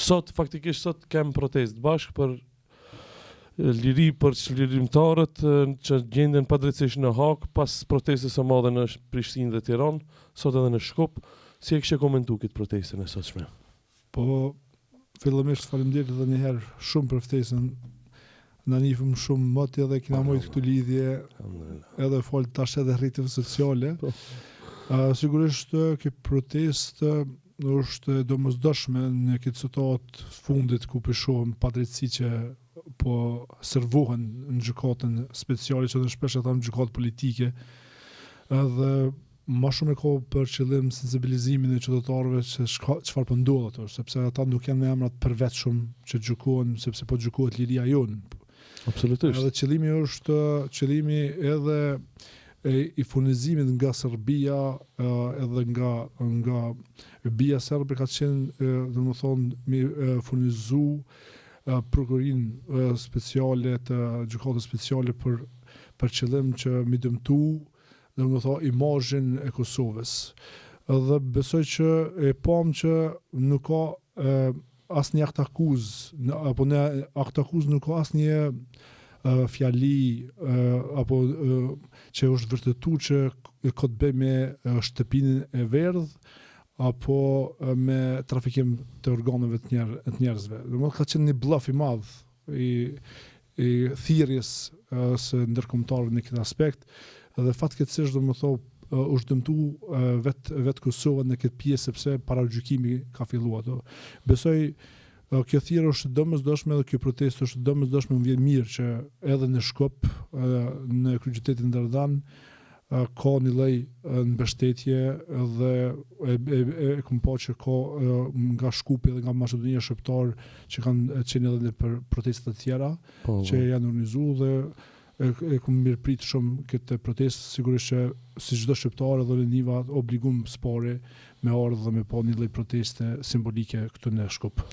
Faktikisht sot kem protestë bashkë për liri për çlirimtarët që gjenden padrejtësisht në Hag pas protestës së madhe në Prishtinë dhe Tiranë, sot edhe në Shkup. Si e kishe komentu këtë protestën e sotshme? Po, fillimisht faleminderit edhe një herë shumë për ftesën. Na nifëm shumë moti edhe kina mojt këtu lidhje edhe fol tash edhe rrjetet sociale. Sigurisht kjo protestë është domosdoshme në këtë situatë fundit ku po shohim padrejtësi që po servohen në gjykatën speciale që në shpesh ata në gjykatë politike edhe ma shumë e kohë për qëllim sensibilizimin e qytetarëve se çfarë po ndodh ato, sepse ata nuk janë emrat përvetshëm që gjykohen, sepse po gjykohet liria jonë. Absolutisht. Edhe qëllimi edhe i furnizimit nga Serbia edhe nga BIA serbe ka qenë domethënë furnizu prokurorin speciale të gjykatës speciale për qëllim që mi dëmtu domethënë imazhin e Kosovës. Dhe besoj që e pam që nuk ka asnjë akt akuzë apo në akt akuzë nuk ka asnjë fjali apo që është vërtetuar që ka të bëjë me shtëpinë e verdh apo me trafikim të organeve të njerëzve. Domethënë ka qenë një bluff i madh i thirrjes së ndërkombëtarëve në këtë aspekt dhe fatkeqësisht domethënë është dëmtu vetë Kosova në këtë pjesë sepse paragjykimi ka filluar ato. Besoj kjo thirrje është domosdoshme dhe kjo protestë është domosdoshme, më vjen mirë që edhe në Shkup, në kryeqytetin Derdan ka një lloj mbështetje dhe e kam pa që ka nga Shkupi dhe nga Maqedonia shqiptar që kanë qenë edhe për protesta të tjera që janë organizuar dhe e kam mirëprit shumë këtë protestë, sigurisht që si çdo shqiptar edhe në niva obligum spore me ardhë dhe me pa një lloj proteste simbolike këtu në Shkup.